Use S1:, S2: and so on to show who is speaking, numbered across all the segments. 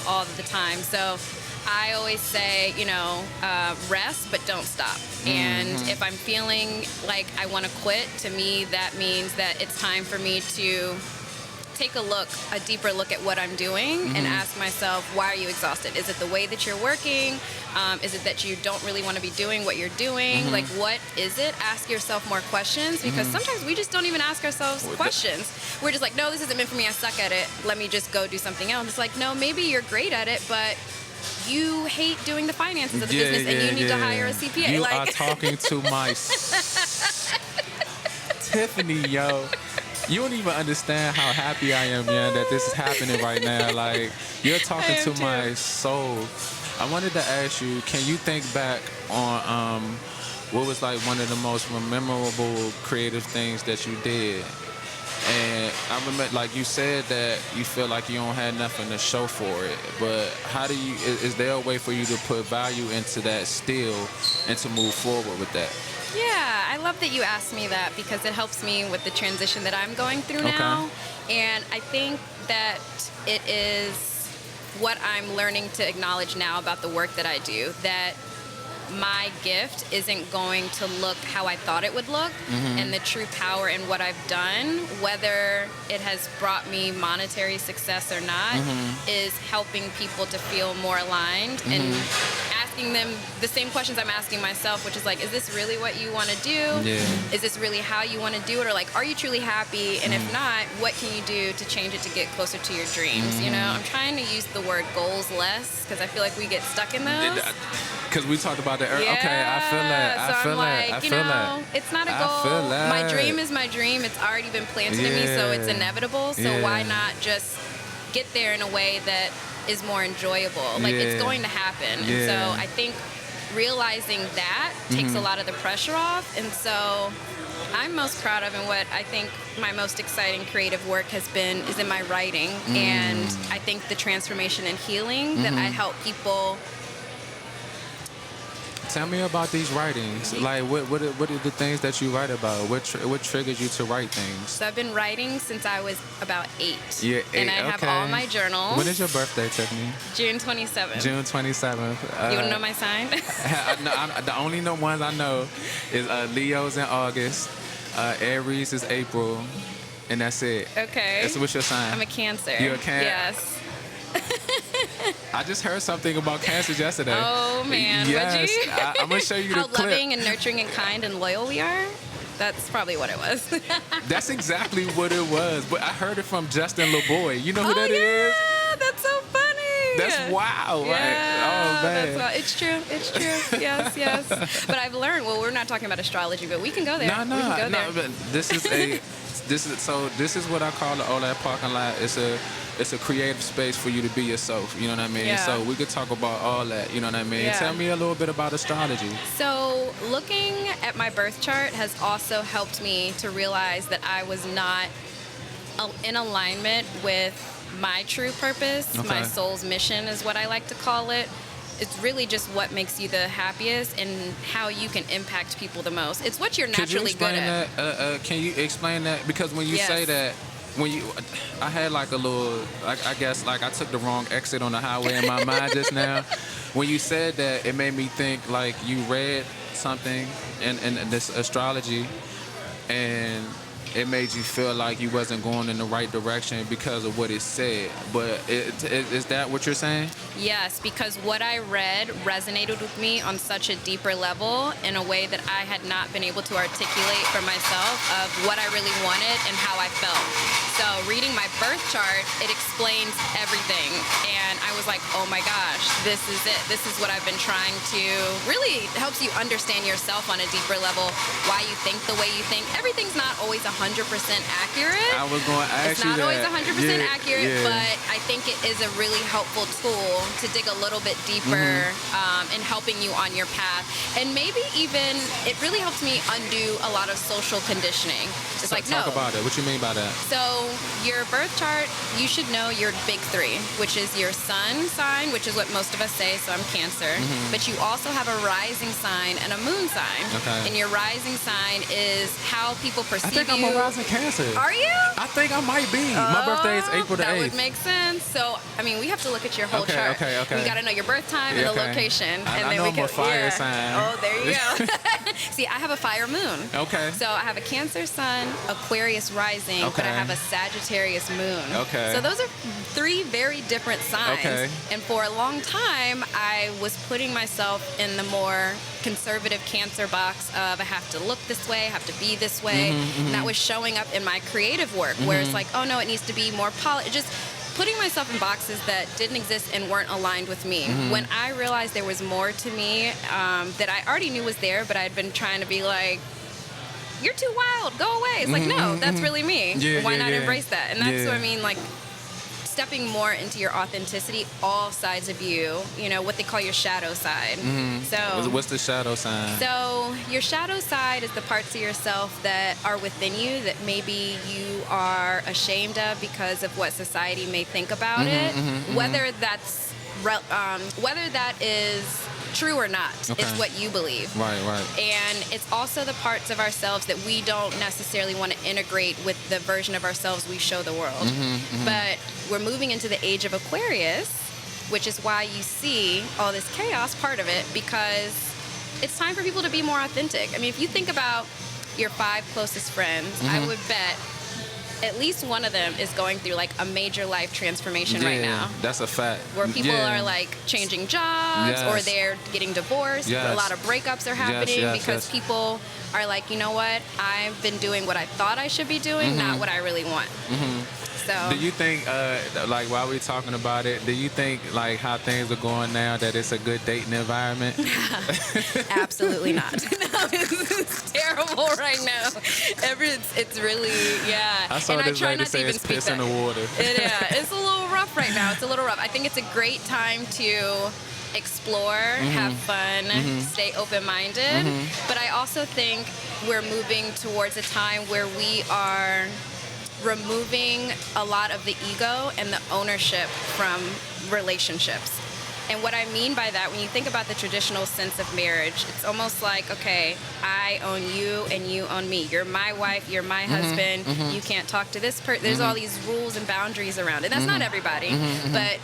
S1: all the time. So I always say, rest, but don't stop. And if I'm feeling like I want to quit, to me, that means that it's time for me to take a deeper look at what I'm doing and ask myself, why are you exhausted? Is it the way that you're working? Is it that you don't really want to be doing what you're doing? Like, what is it? Ask yourself more questions, because sometimes we just don't even ask ourselves questions. We're just like, no, this isn't meant for me. I suck at it. Let me just go do something else. It's like, no, maybe you're great at it, but you hate doing the finances of the business, and you need to hire a CPA.
S2: You are talking to my Tiffany, yo. You don't even understand how happy I am, yeah, that this is happening right now. Like, you're talking to my soul. I wanted to ask you, can you think back on what was like one of the most memorable creative things that you did? And I remember, like you said, that you feel like you don't have nothing to show for it. But how do you? Is there a way for you to put value into that still, and to move forward with that?
S1: Yeah, I love that you asked me that, because it helps me with the transition that I'm going through now. And I think that it is what I'm learning to acknowledge now about the work that I do, that my gift isn't going to look how I thought it would look, and the true power in what I've done, whether it has brought me monetary success or not, is helping people to feel more aligned and asking them the same questions I'm asking myself, which is like, is this really what you want to do?
S2: Yeah.
S1: Is this really how you want to do it? Or like, are you truly happy? And if not, what can you do to change it to get closer to your dreams? You know, I'm trying to use the word goals less, because I feel like we get stuck in those.
S2: Because we talked about that earlier.
S1: Yeah.
S2: Okay, I feel that. I feel that. I feel that.
S1: It's not a goal.
S2: I feel that.
S1: My dream is my dream. It's already been planted in me, so it's inevitable. So why not just get there in a way that is more enjoyable? Like, it's going to happen. And so I think realizing that takes a lot of the pressure off. And so I'm most proud of, and what I think my most exciting creative work has been, is in my writing. And I think the transformation and healing that I help people.
S2: Tell me about these writings. Like, what are the things that you write about? What triggers you to write things?
S1: So I've been writing since I was about 8.
S2: Yeah, 8.
S1: And I have all my journals.
S2: When is your birthday, Tiffany?
S1: June 27th.
S2: June 27th.
S1: You want to know my sign?
S2: The only ones I know is Leo's in August, Aries is April, and that's it.
S1: Okay.
S2: So what's your sign?
S1: I'm a Cancer.
S2: You're a Cancer?
S1: Yes.
S2: I just heard something about cancers yesterday.
S1: Oh, man.
S2: Yes.
S1: Would you?
S2: I'm going to show you the clip.
S1: How loving and nurturing and kind and loyal we are? That's probably what it was.
S2: That's exactly what it was. But I heard it from Justin LeBoy. You know who that is?
S1: Yeah, that's so funny.
S2: That's wild,
S1: yeah,
S2: right? Oh, man.
S1: That's it's true. It's true. Yes. But I've learned, well, we're not talking about astrology, but we can go there.
S2: No.
S1: We can go there.
S2: But this is what I call the Olot parking lot. It's a creative space for you to be yourself, you know what I mean?
S1: Yeah.
S2: So we could talk about all that, you know what I mean?
S1: Yeah.
S2: Tell me a little bit about astrology.
S1: So looking at my birth chart has also helped me to realize that I was not in alignment with my true purpose.
S2: Okay.
S1: My soul's mission is what I like to call it. It's really just what makes you the happiest and how you can impact people the most. It's what you're naturally good at.
S2: Can you explain that? Because when you say that, I had like a little, I guess like I took the wrong exit on the highway in my mind just now. When you said that, it made me think like you read something in this astrology, and it made you feel like you wasn't going in the right direction because of what it said. But is that what you're saying?
S1: Yes, because what I read resonated with me on such a deeper level in a way that I had not been able to articulate for myself of what I really wanted and how I felt. So reading my birth chart, it explains everything. And I was like, oh my gosh, this is it. This is what I've been trying to, really helps you understand yourself on a deeper level, why you think the way you think. Everything's not always 100% accurate.
S2: I was going to ask you that.
S1: It's not always 100% accurate, but I think it is a really helpful tool to dig a little bit deeper in helping you on your path. And maybe even, it really helps me undo a lot of social conditioning. It's like, no.
S2: Talk about it. What you mean by that?
S1: So your birth chart, you should know your big 3, which is your sun, sun sign, which is what most of us say, so I'm Cancer. But you also have a rising sign and a moon sign.
S2: Okay.
S1: And your rising sign is how people perceive you.
S2: I think I'm a rising Cancer.
S1: Are you?
S2: I think I might be. My birthday is April the 8th.
S1: That would make sense. So, I mean, we have to look at your whole chart.
S2: Okay.
S1: We got to know your birth time and the location.
S2: I know I'm a fire sign.
S1: Oh, there you go. See, I have a fire moon.
S2: Okay.
S1: So I have a Cancer sun, Aquarius rising, but I have a Sagittarius moon.
S2: Okay.
S1: So those are three very different signs.
S2: Okay.
S1: And for a long time, I was putting myself in the more conservative Cancer box of I have to look this way, I have to be this way. And that was showing up in my creative work where it's like, oh no, it needs to be more polished. Just putting myself in boxes that didn't exist and weren't aligned with me. When I realized there was more to me that I already knew was there, but I'd been trying to be like, you're too wild, go away. It's like, no, that's really me. Why not embrace that? And that's what I mean, like, stepping more into your authenticity, all sides of you, you know, what they call your shadow side. So
S2: what's the shadow sign?
S1: So your shadow side is the parts of yourself that are within you that maybe you are ashamed of because of what society may think about it. Whether that's whether that is true or not, it's what you believe.
S2: Right.
S1: And it's also the parts of ourselves that we don't necessarily want to integrate with the version of ourselves we show the world. But we're moving into the age of Aquarius, which is why you see all this chaos, part of it, because it's time for people to be more authentic. I mean, if you think about your 5 closest friends, I would bet at least one of them is going through like a major life transformation right now.
S2: That's a fact.
S1: Where people are like changing jobs or they're getting divorced. A lot of breakups are happening because people are like, you know what? I've been doing what I thought I should be doing, not what I really want. So,
S2: do you think, like, while we're talking about it, do you think, like, how things are going now, that it's a good dating environment?
S1: Absolutely not. No, it's terrible right now. It's really,
S2: I saw this lady say it's piss in the water.
S1: It's a little rough right now. It's a little rough. I think it's a great time to explore, have fun, stay open-minded. But I also think we're moving towards a time where we are removing a lot of the ego and the ownership from relationships. And what I mean by that, when you think about the traditional sense of marriage, it's almost like, okay, I own you and you own me. You're my wife, you're my husband, you can't talk to this person. There's all these rules and boundaries around it. That's not everybody, but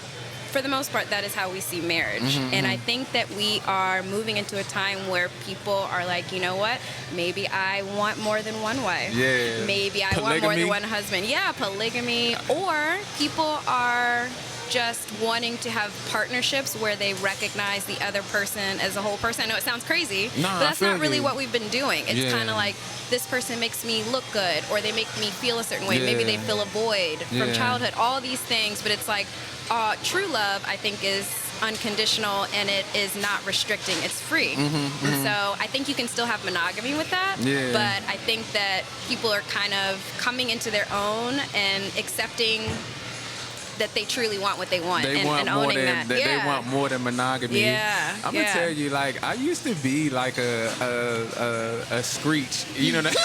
S1: for the most part, that is how we see marriage. And I think that we are moving into a time where people are like, you know what? Maybe I want more than one wife. Maybe I want more than one husband. Polygamy. Or people are just wanting to have partnerships where they recognize the other person as a whole person. I know it sounds crazy, but that's not really what we've been doing. It's kind of like, this person makes me look good, or they make me feel a certain way. Maybe they fill a void from childhood, all these things. But it's like, true love, I think, is unconditional, and it is not restricting. It's free. And so I think you can still have monogamy with that, but I think that people are kind of coming into their own and accepting that they truly want what they want, and owning that.
S2: They want more than monogamy. I'm gonna tell you, like, I used to be like a screech. You know that?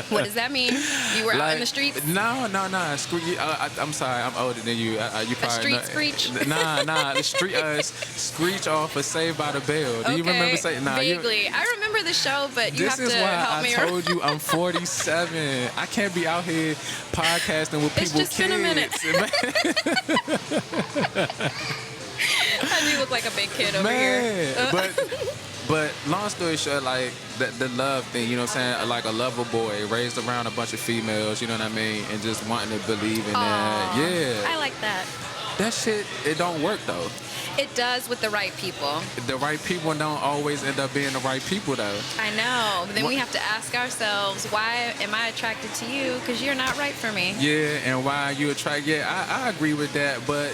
S1: What does that mean? You were like, out in the streets?
S2: No. Screech. I'm sorry, I'm older than you. You probably
S1: screech?
S2: Nah. The street screech off of Saved by the Bell. Do you remember saying? Nah,
S1: vaguely. I remember the show, but you have to help me.
S2: This is why I told you I'm 47. I can't be out here podcasting with people
S1: it's just
S2: kids.
S1: Been a minute. I do look like a big kid over here.
S2: But long story short, like the love thing, you know what I'm saying? Like a lover boy raised around a bunch of females, you know what I mean? And just wanting to believe in that.
S1: I like that.
S2: That shit, it don't work though.
S1: It does with the right people.
S2: The right people don't always end up being the right people though.
S1: I know. But then we have to ask ourselves, why am I attracted to you? Because you're not right for me.
S2: Yeah, and why are you attracted? Yeah, I agree with that, but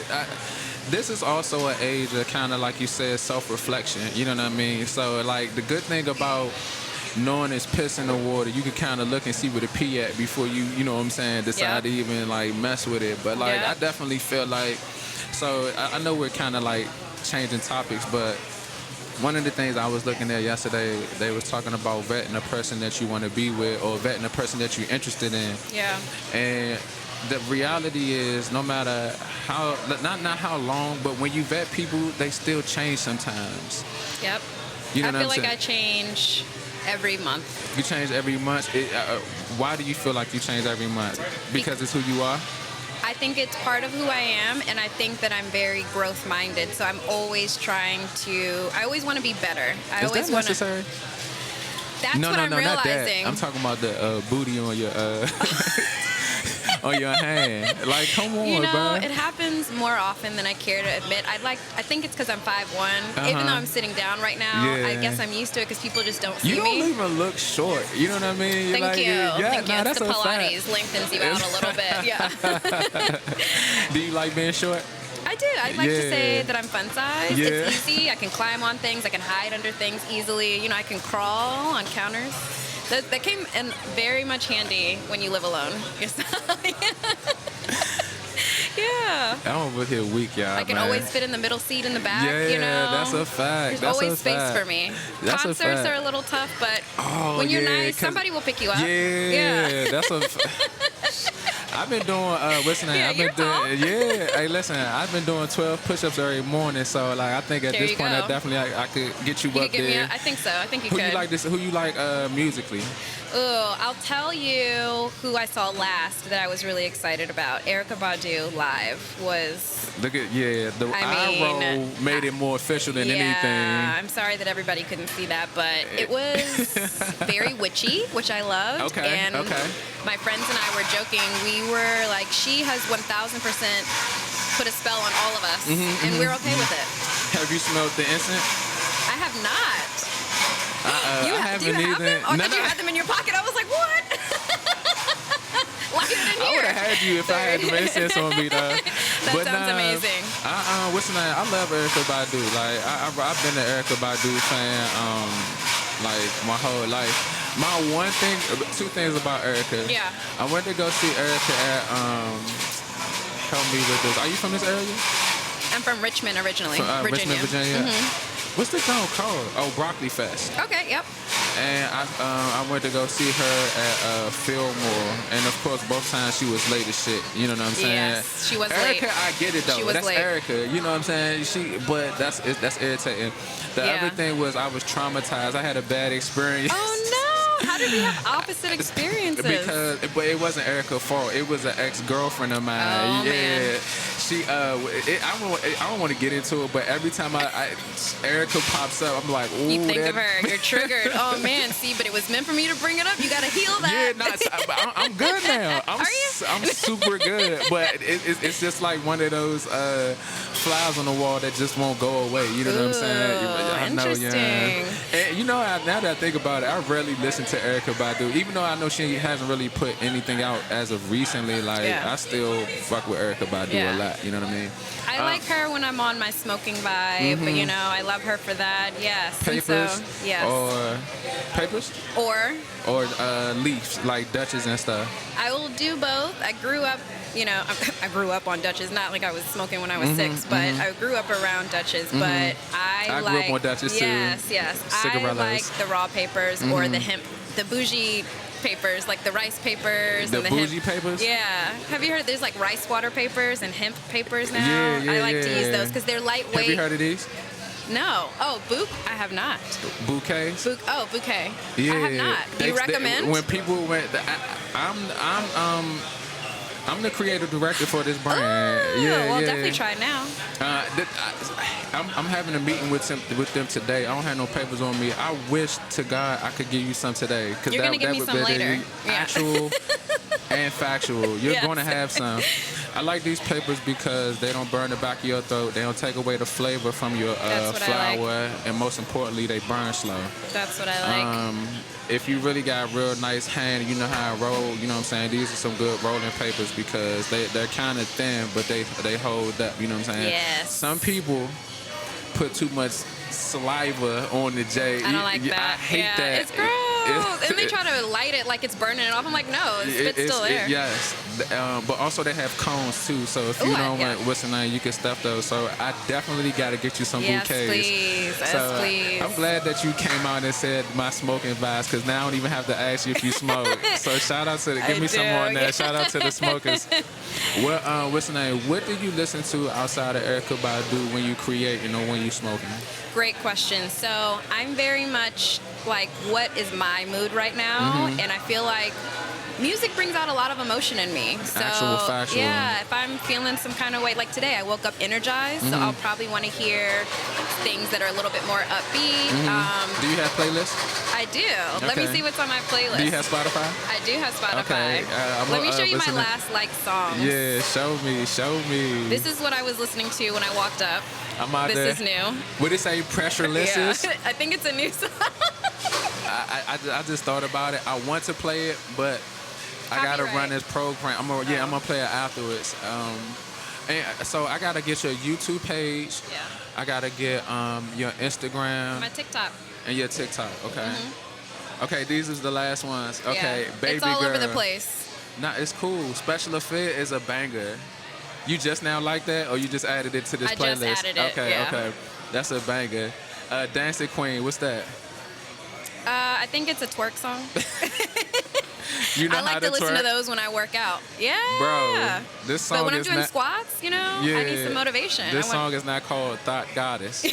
S2: this is also an age of kind of, like you said, self-reflection. You know what I mean? So, like, the good thing about knowing it's piss in the water, you can kind of look and see where the pee at before you know what I'm saying, decide to even, like, mess with it. But, like, I definitely feel like, so I know we're kind of, like, changing topics, but one of the things I was looking at yesterday, they was talking about vetting a person that you want to be with or vetting a person that you're interested in.
S1: Yeah.
S2: And the reality is, no matter how, not how long, but when you vet people, they still change sometimes.
S1: Yep.
S2: You know
S1: I
S2: what
S1: feel
S2: I'm
S1: like
S2: saying?
S1: I change every month.
S2: You change every month. Why do you feel like you change every month? Because it's who you are?
S1: I think it's part of who I am, and I think that I'm very growth-minded. So I'm always trying to. I always want to be better. I
S2: Is
S1: always
S2: that
S1: want to.
S2: necessary?
S1: That's
S2: No,
S1: what
S2: no,
S1: I'm
S2: no, not that.
S1: realizing.
S2: I'm talking about the booty on your on your hand. Like, come on,
S1: You know,
S2: bro.
S1: it happens more often than I care to admit. I think it's because I'm 5'1". Even though I'm sitting down right now, I
S2: Yeah.
S1: guess I'm used to it because people just don't see
S2: You
S1: me.
S2: don't even look short. You know what I mean?
S1: Thank
S2: Like,
S1: you.
S2: Yeah,
S1: Thank you.
S2: nah,
S1: It's
S2: that's
S1: the
S2: a fact.
S1: Pilates lengthens you out a little bit. Yeah.
S2: Do you like being short?
S1: I do. I'd like to say
S2: Yeah.
S1: that I'm fun sized.
S2: Yeah.
S1: It's easy. I can climb on things. I can hide under things easily. You know, I can crawl on counters. That came in very much handy when you live alone yourself. Yeah.
S2: I'm over here weak, y'all.
S1: I can
S2: man.
S1: always fit in the middle seat in the back,
S2: Yeah,
S1: you know.
S2: that's a fact.
S1: There's
S2: That's
S1: always
S2: a
S1: space
S2: fact.
S1: for me.
S2: That's a
S1: Concerts
S2: fact.
S1: are a little tough, but
S2: Oh,
S1: when you're
S2: yeah,
S1: nice,
S2: 'cause-
S1: somebody will pick you up.
S2: Yeah, that's a. I've been doing. What's the name?
S1: Yeah,
S2: I've been
S1: you're tall.
S2: doing. Yeah, hey, listen. I've been doing 12 push-ups every morning. So like, I think at
S1: There
S2: this
S1: you
S2: point,
S1: go.
S2: I definitely I could get you
S1: You
S2: up
S1: could get me
S2: there.
S1: I think so. I think you
S2: Who
S1: could.
S2: you like this? Who you like musically?
S1: Oh, I'll tell you who I saw last that I was really excited about. Erykah Badu live was.
S2: Look at the
S1: I
S2: eye
S1: mean,
S2: roll made it more official than
S1: Yeah,
S2: anything.
S1: I'm sorry that everybody couldn't see that, but it was very witchy, which I loved.
S2: Okay,
S1: And
S2: okay.
S1: my friends and I were joking. We were like, she has 1,000% put a spell on all of us, and we're okay with it.
S2: Have you smelled the incense?
S1: I have not.
S2: I
S1: Do you
S2: haven't
S1: have
S2: either.
S1: them? Oh, I
S2: No,
S1: thought you
S2: no.
S1: had them in your pocket. I was like, what? Lock it in
S2: I
S1: here.
S2: would have had you if I had the incense on me, though.
S1: That sounds amazing.
S2: What's the name? I love Erykah Badu. Like, I've been an Erykah Badu fan, like my whole life. My one thing, two things about Erykah.
S1: Yeah.
S2: I went to go see Erykah at, help me with this. Are you from this area?
S1: I'm from Richmond originally,
S2: From,
S1: Virginia.
S2: Richmond, Virginia. What's the song called? Oh, Broccoli Fest.
S1: Okay, yep.
S2: And I went to go see her at Fillmore, and of course both times she was late as shit. You know what I'm saying?
S1: Yes, she was late.
S2: Erykah, I get it though.
S1: She was
S2: That's
S1: late.
S2: Erykah. You know what I'm saying? But that's irritating. The
S1: Yeah.
S2: other thing was I was traumatized. I had a bad experience.
S1: Oh no! How did we have opposite experiences?
S2: But it wasn't Erykah's fault. It was an ex-girlfriend of mine.
S1: Oh,
S2: yeah.
S1: man.
S2: She I don't want to get into it, but every time Erykah pops up, I'm like, ooh.
S1: You think
S2: that-
S1: of her, you're triggered. Oh man, see, but it was meant for me to bring it up. You gotta heal that.
S2: Yeah, I'm good now.
S1: Are you?
S2: I'm super good, but it's just like one of those flies on the wall that just won't go away. You know what I'm saying?
S1: Ooh,
S2: I know, yeah.
S1: interesting.
S2: And you know, now that I think about it, I rarely listen to Erykah Badu, even though I know she hasn't really put anything out as of recently. Like,
S1: Yeah.
S2: I still fuck with Erykah Badu
S1: Yeah.
S2: a lot. You know what I mean?
S1: I like her when I'm on my smoking vibe, but you know, I love her for that. Yes. And
S2: Papers,
S1: so, yes.
S2: or papers,
S1: Or
S2: or leaves like Dutchess and stuff.
S1: I will do both. I grew up, you know, I grew up on Dutchess. Not like I was smoking when I was 6, but I grew up around Dutchess. But I
S2: grew up on Dutchess, too.
S1: Yes. I
S2: Cigarillos.
S1: like the raw papers or the hemp, the bougie papers, like the rice papers
S2: The
S1: and the
S2: bougie
S1: hemp.
S2: papers?
S1: Yeah. Have you heard? There's like rice water papers and hemp papers now.
S2: Yeah,
S1: I like to use
S2: yeah.
S1: those because they're lightweight.
S2: Have you heard of these?
S1: No. Oh, I have not.
S2: Bouquets?
S1: Bouquet.
S2: Yeah,
S1: I have not. Do you recommend?
S2: When people went, I'm the creative director for this brand.
S1: Oh,
S2: yeah,
S1: well,
S2: yeah.
S1: definitely try it now.
S2: I'm having a meeting with them today. I don't have no papers on me. I wish to God I could give you some today.
S1: You're gonna give me
S2: would
S1: some
S2: be
S1: later. Yeah.
S2: Actual and factual. You're
S1: Yes.
S2: going to have some. I like these papers because they don't burn the back of your throat. They don't take away the flavor from your
S1: That's what I like.
S2: flower. And most importantly, they burn slow.
S1: That's what I like.
S2: If you really got a real nice hand, you know how to roll, you know what I'm saying? These are some good rolling papers because they're kind of thin, but they hold up, you know what I'm saying?
S1: Yes.
S2: Some people put too much saliva on the J.
S1: I don't like that.
S2: I hate
S1: yeah,
S2: that.
S1: It's gross. And they try to light it like it's burning it off. I'm like, no, it's still there.
S2: Yes. But also they have cones too. So if you don't want what's the name, you can stuff those. So I definitely got to get you some
S1: Yes,
S2: bouquets.
S1: please.
S2: So
S1: Yes, please.
S2: I'm glad that you came out and said my smoking vibes, because now I don't even have to ask you if you smoke. So shout out to give me some more on that. Shout out to the smokers. What's the name? What do you listen to outside of Erykah Badu when you create, when you smoking?
S1: Great question. So I'm very much like, what is my mood right now? And I feel like music brings out a lot of emotion in me. So
S2: Actual factual.
S1: yeah, if I'm feeling some kind of way, like today I woke up energized, so I'll probably want to hear things that are a little bit more upbeat.
S2: Do you have playlists?
S1: I do. Let me see what's on my playlist.
S2: Do you have Spotify?
S1: I do have Spotify.
S2: Okay.
S1: Let me show you my last songs.
S2: Yeah, show me.
S1: This is what I was listening to when I walked up. This is new.
S2: Would it say pressure lists?
S1: Yeah. I think it's a new song.
S2: I just thought about it. I want to play it, but I gotta run this program. I'm gonna play it afterwards. And so I gotta get your YouTube page.
S1: Yeah.
S2: I gotta get your Instagram.
S1: My TikTok.
S2: And your TikTok. Okay. Okay, these is the last ones. Okay,
S1: yeah.
S2: Baby
S1: It's all
S2: girl.
S1: over the place.
S2: Nah, it's cool. Special Affair is a banger. You just now like that, or you just added it to this playlist?
S1: I just added it.
S2: Okay. That's a banger. Dancing Queen, what's that?
S1: I think it's a twerk song.
S2: You know
S1: I like
S2: how
S1: to listen
S2: twerk?
S1: to those when I work out. Yeah.
S2: Bro, this song
S1: But when I'm
S2: is
S1: doing
S2: not,
S1: squats, I need some motivation.
S2: This song is not called Thought Goddess.